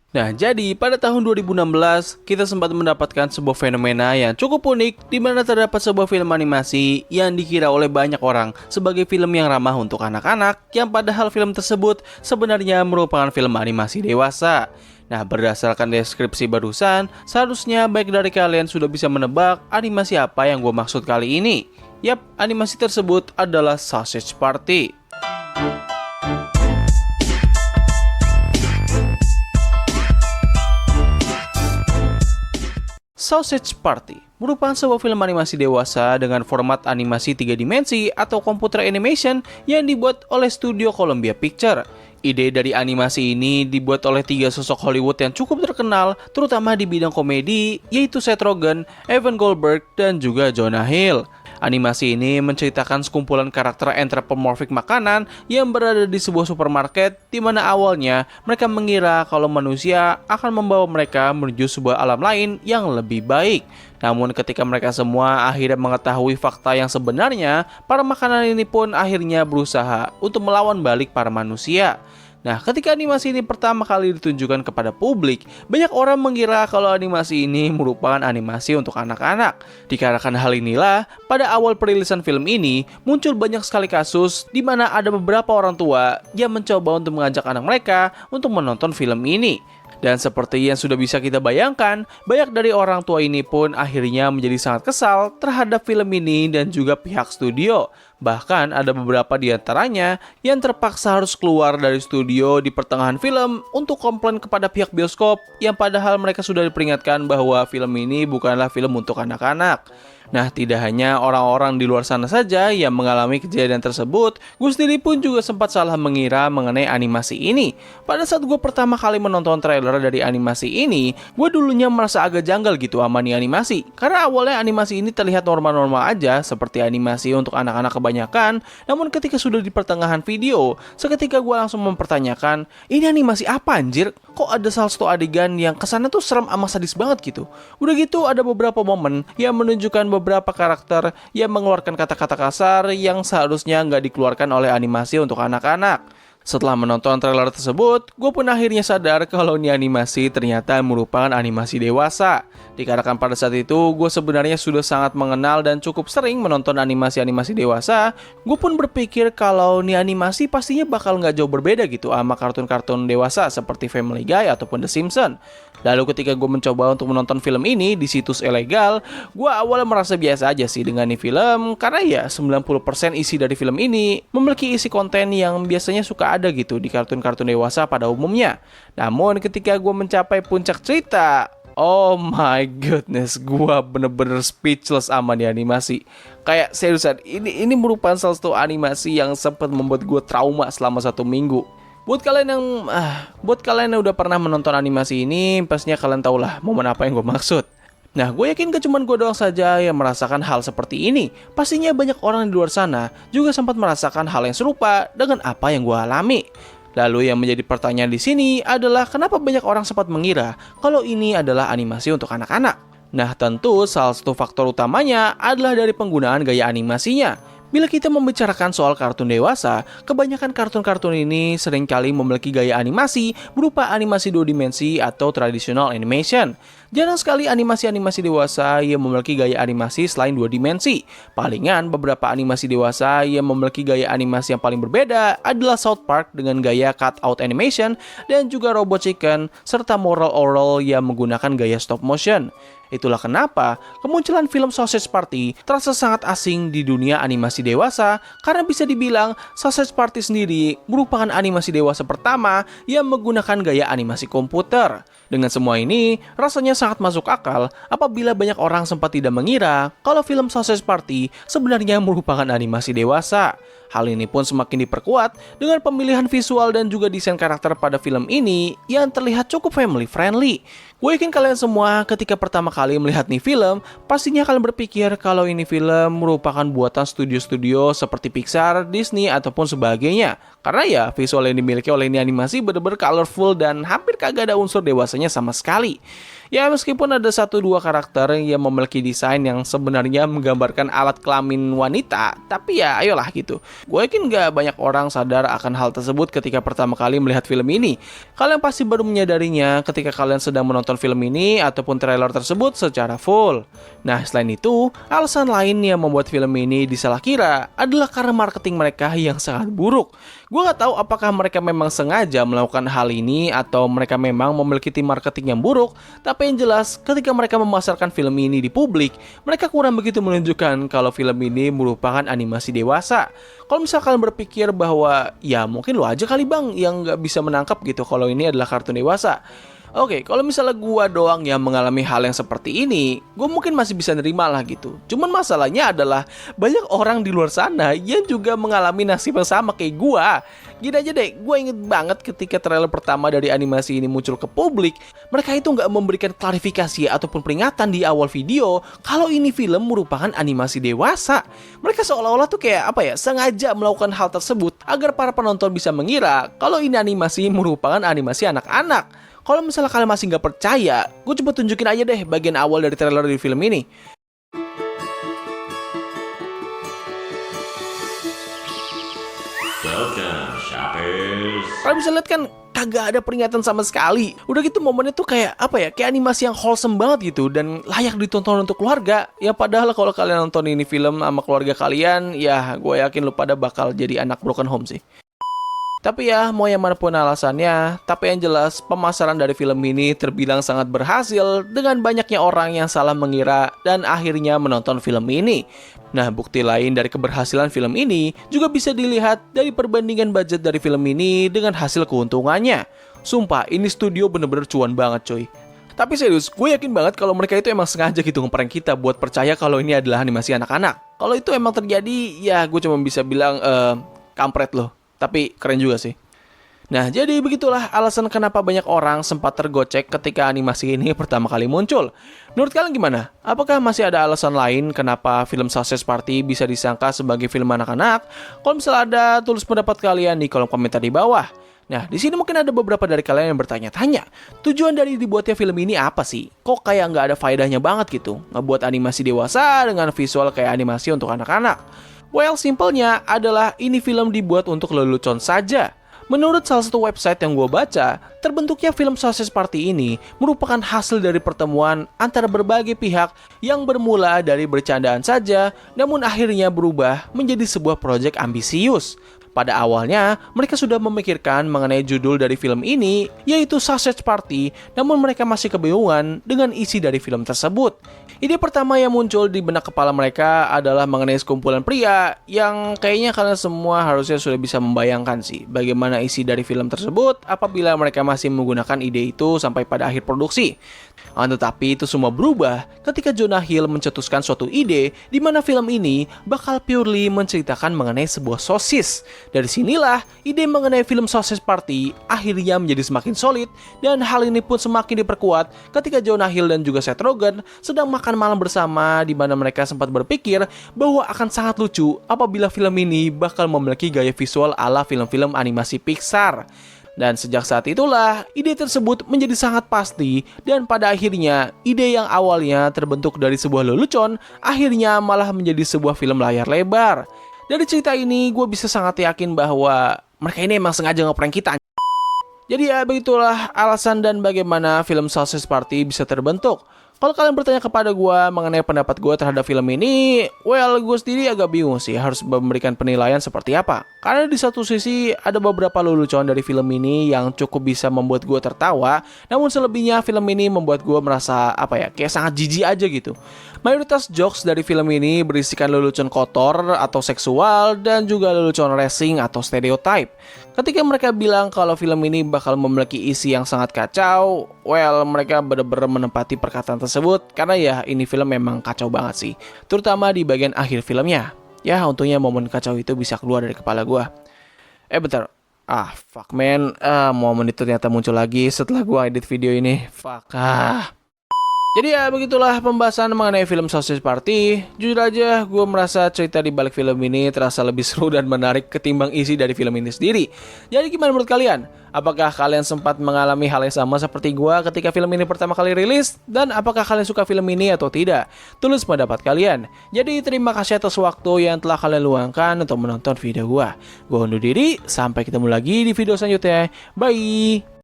Nah, jadi pada tahun 2016, kita sempat mendapatkan sebuah fenomena yang cukup unik di mana terdapat sebuah film animasi yang dikira oleh banyak orang sebagai film yang ramah untuk anak-anak, yang padahal film tersebut sebenarnya merupakan film animasi dewasa. Nah, berdasarkan deskripsi barusan, seharusnya baik dari kalian sudah bisa menebak animasi apa yang gue maksud kali ini. Yap, animasi tersebut adalah Sausage Party. Sausage Party merupakan sebuah film animasi dewasa dengan format animasi 3 dimensi atau computer animation yang dibuat oleh studio Columbia Pictures. Ide dari animasi ini dibuat oleh 3 sosok Hollywood yang cukup terkenal, terutama di bidang komedi, yaitu Seth Rogen, Evan Goldberg, dan juga Jonah Hill. Animasi ini menceritakan sekumpulan karakter anthropomorphic makanan yang berada di sebuah supermarket di mana awalnya mereka mengira kalau manusia akan membawa mereka menuju sebuah alam lain yang lebih baik. Namun ketika mereka semua akhirnya mengetahui fakta yang sebenarnya, para makanan ini pun akhirnya berusaha untuk melawan balik para manusia. Nah, ketika animasi ini pertama kali ditunjukkan kepada publik, banyak orang mengira kalau animasi ini merupakan animasi untuk anak-anak. Dikarenakan hal inilah, pada awal perilisan film ini, muncul banyak sekali kasus di mana ada beberapa orang tua yang mencoba untuk mengajak anak mereka untuk menonton film ini. Dan seperti yang sudah bisa kita bayangkan, banyak dari orang tua ini pun akhirnya menjadi sangat kesal terhadap film ini dan juga pihak studio. Bahkan ada beberapa di antaranya yang terpaksa harus keluar dari studio di pertengahan film untuk komplain kepada pihak bioskop yang padahal mereka sudah diperingatkan bahwa film ini bukanlah film untuk anak-anak. Nah, tidak hanya orang-orang di luar sana saja yang mengalami kejadian tersebut, gue sendiri pun juga sempat salah mengira mengenai animasi ini. Pada saat gue pertama kali menonton trailer dari animasi ini, gue dulunya merasa agak janggal gitu sama nih animasi. Karena awalnya animasi ini terlihat normal-normal aja, seperti animasi untuk anak-anak kebanyakan. Namun ketika sudah di pertengahan video, seketika gue langsung mempertanyakan, ini animasi apa anjir? Kok ada salah satu adegan yang kesannya tuh serem sama sadis banget gitu. Udah gitu ada beberapa momen yang menunjukkan beberapa karakter yang mengeluarkan kata-kata kasar yang seharusnya nggak dikeluarkan oleh animasi untuk anak-anak. Setelah menonton trailer tersebut, gue pun akhirnya sadar kalau ini animasi ternyata merupakan animasi dewasa. Dikarenakan pada saat itu, gue sebenarnya sudah sangat mengenal dan cukup sering menonton animasi-animasi dewasa, gue pun berpikir kalau ini animasi pastinya bakal nggak jauh berbeda gitu sama kartun-kartun dewasa seperti Family Guy ataupun The Simpsons. Lalu ketika gue mencoba untuk menonton film ini di situs ilegal, gue awalnya merasa biasa aja sih dengan ini film, karena ya 90% isi dari film ini memiliki isi konten yang biasanya suka ada gitu di kartun-kartun dewasa pada umumnya. Namun ketika gue mencapai puncak cerita, oh my goodness, gue bener-bener speechless sama nih animasi. Kayak seriusan, ini merupakan salah satu animasi yang sempat membuat gue trauma selama 1 minggu. Buat kalian yang udah pernah menonton animasi ini, pastinya kalian tahu lah momen apa yang gue maksud. Nah, gue yakin gak cuma gue doang saja yang merasakan hal seperti ini. Pastinya banyak orang di luar sana juga sempat merasakan hal yang serupa dengan apa yang gue alami. Lalu yang menjadi pertanyaan di sini adalah kenapa banyak orang sempat mengira kalau ini adalah animasi untuk anak-anak. Nah, tentu salah satu faktor utamanya adalah dari penggunaan gaya animasinya. Bila kita membicarakan soal kartun dewasa, kebanyakan kartun-kartun ini seringkali memiliki gaya animasi berupa animasi 2 dimensi atau traditional animation. Jarang sekali animasi-animasi dewasa yang memiliki gaya animasi selain 2 dimensi. Palingan beberapa animasi dewasa yang memiliki gaya animasi yang paling berbeda adalah South Park dengan gaya cut-out animation dan juga Robot Chicken serta Moral Oral yang menggunakan gaya stop motion. Itulah kenapa kemunculan film Sausage Party terasa sangat asing di dunia animasi dewasa karena bisa dibilang Sausage Party sendiri merupakan animasi dewasa pertama yang menggunakan gaya animasi komputer. Dengan semua ini, rasanya sangat masuk akal apabila banyak orang sempat tidak mengira kalau film Sausage Party sebenarnya merupakan animasi dewasa. Hal ini pun semakin diperkuat dengan pemilihan visual dan juga desain karakter pada film ini yang terlihat cukup family friendly. Gue yakin kalian semua ketika pertama kali melihat nih film, pastinya kalian berpikir kalau ini film merupakan buatan studio-studio seperti Pixar, Disney, ataupun sebagainya. Karena ya visual yang dimiliki oleh ini animasi bener-bener colorful dan hampir kagak ada unsur dewasanya sama sekali. Ya meskipun ada satu dua karakter yang memiliki desain yang sebenarnya menggambarkan alat kelamin wanita, tapi ya ayolah gitu. Gue yakin gak banyak orang sadar akan hal tersebut ketika pertama kali melihat film ini. Kalian pasti baru menyadarinya ketika kalian sedang menonton film ini ataupun trailer tersebut secara full. Nah selain itu, alasan lain yang membuat film ini disalahkira adalah karena marketing mereka yang sangat buruk. Gue gak tahu apakah mereka memang sengaja melakukan hal ini atau mereka memang memiliki tim marketing yang buruk, tapi yang jelas ketika mereka memasarkan film ini di publik, mereka kurang begitu menunjukkan kalau film ini merupakan animasi dewasa. Kalau misal kalian berpikir bahwa ya mungkin lo aja kali bang yang gak bisa menangkap gitu kalau ini adalah kartun dewasa. Oke, kalau misalnya gua doang yang mengalami hal yang seperti ini, gua mungkin masih bisa nerima lah gitu. Cuman masalahnya adalah banyak orang di luar sana yang juga mengalami nasib yang sama kayak gua. Gini aja deh, gua inget banget ketika trailer pertama dari animasi ini muncul ke publik, mereka itu nggak memberikan klarifikasi ataupun peringatan di awal video kalau ini film merupakan animasi dewasa. Mereka seolah-olah tuh kayak apa ya, sengaja melakukan hal tersebut agar para penonton bisa mengira kalau ini animasi merupakan animasi anak-anak. Kalau misalnya kalian masih nggak percaya, gue coba tunjukin aja deh bagian awal dari trailer di film ini. Kalian bisa lihat kan, kagak ada peringatan sama sekali. Udah gitu momennya tuh kayak apa ya, kayak animasi yang wholesome banget gitu dan layak ditonton untuk keluarga. Ya padahal kalau kalian nonton ini film sama keluarga kalian, ya gue yakin lu pada bakal jadi anak broken home sih. Tapi ya, mau yang manapun alasannya, tapi yang jelas pemasaran dari film ini terbilang sangat berhasil dengan banyaknya orang yang salah mengira dan akhirnya menonton film ini. Nah, bukti lain dari keberhasilan film ini juga bisa dilihat dari perbandingan budget dari film ini dengan hasil keuntungannya. Sumpah, ini studio bener-bener cuan banget coy. Tapi serius, gue yakin banget kalau mereka itu emang sengaja gitu ngeprank kita buat percaya kalau ini adalah animasi anak-anak. Kalau itu emang terjadi, ya gue cuma bisa bilang, kampret loh. Tapi keren juga sih. Nah, jadi begitulah alasan kenapa banyak orang sempat tergocek ketika animasi ini pertama kali muncul. Menurut kalian gimana? Apakah masih ada alasan lain kenapa film Sausage Party bisa disangka sebagai film anak-anak? Kalau misalnya ada, tulis pendapat kalian di kolom komentar di bawah. Nah, di sini mungkin ada beberapa dari kalian yang bertanya-tanya, tujuan dari dibuatnya film ini apa sih? Kok kayak nggak ada faedahnya banget gitu? Ngebuat animasi dewasa dengan visual kayak animasi untuk anak-anak. Well, simpelnya adalah ini film dibuat untuk lelucon saja. Menurut salah satu website yang gue baca, terbentuknya film Sausage Party ini merupakan hasil dari pertemuan antara berbagai pihak yang bermula dari bercandaan saja, namun akhirnya berubah menjadi sebuah proyek ambisius. Pada awalnya, mereka sudah memikirkan mengenai judul dari film ini, yaitu Sausage Party, namun mereka masih kebingungan dengan isi dari film tersebut. Ide pertama yang muncul di benak kepala mereka adalah mengenai sekumpulan pria yang kayaknya kalian semua harusnya sudah bisa membayangkan sih bagaimana isi dari film tersebut apabila mereka masih menggunakan ide itu sampai pada akhir produksi. Tetapi itu semua berubah ketika Jonah Hill mencetuskan suatu ide di mana film ini bakal purely menceritakan mengenai sebuah sosis. Dari sinilah ide mengenai film Sausage Party akhirnya menjadi semakin solid dan hal ini pun semakin diperkuat ketika Jonah Hill dan juga Seth Rogen sedang makan malam bersama di mana mereka sempat berpikir bahwa akan sangat lucu apabila film ini bakal memiliki gaya visual ala film-film animasi Pixar. Dan sejak saat itulah, ide tersebut menjadi sangat pasti dan pada akhirnya, ide yang awalnya terbentuk dari sebuah lelucon, akhirnya malah menjadi sebuah film layar lebar. Dari cerita ini, gue bisa sangat yakin bahwa mereka ini emang sengaja ngeprank kita. Jadi ya begitulah alasan dan bagaimana film Sausage Party bisa terbentuk. Kalau kalian bertanya kepada gue mengenai pendapat gue terhadap film ini, well, gue sendiri agak bingung sih harus memberikan penilaian seperti apa. Karena di satu sisi ada beberapa lelucon dari film ini yang cukup bisa membuat gue tertawa, namun selebihnya film ini membuat gue merasa kayak sangat jijik aja gitu. Mayoritas jokes dari film ini berisikan lelucon kotor atau seksual dan juga lelucon racing atau stereotype. Ketika mereka bilang kalau film ini bakal memiliki isi yang sangat kacau, well, mereka benar-benar menempati perkataan tersebut karena ya ini film memang kacau banget sih. Terutama di bagian akhir filmnya. Ya, untungnya momen kacau itu bisa keluar dari kepala gue. Bentar. Fuck man. Momen itu ternyata muncul lagi setelah gue edit video ini. Fuck. Jadi ya begitulah pembahasan mengenai film Sausage Party. Jujur aja gue merasa cerita di balik film ini terasa lebih seru dan menarik ketimbang isi dari film ini sendiri. Jadi gimana menurut kalian? Apakah kalian sempat mengalami hal yang sama seperti gue ketika film ini pertama kali rilis? Dan apakah kalian suka film ini atau tidak? Tulis pendapat kalian. Jadi terima kasih atas waktu yang telah kalian luangkan untuk menonton video gue. Gue undur diri, sampai ketemu lagi di video selanjutnya. Bye!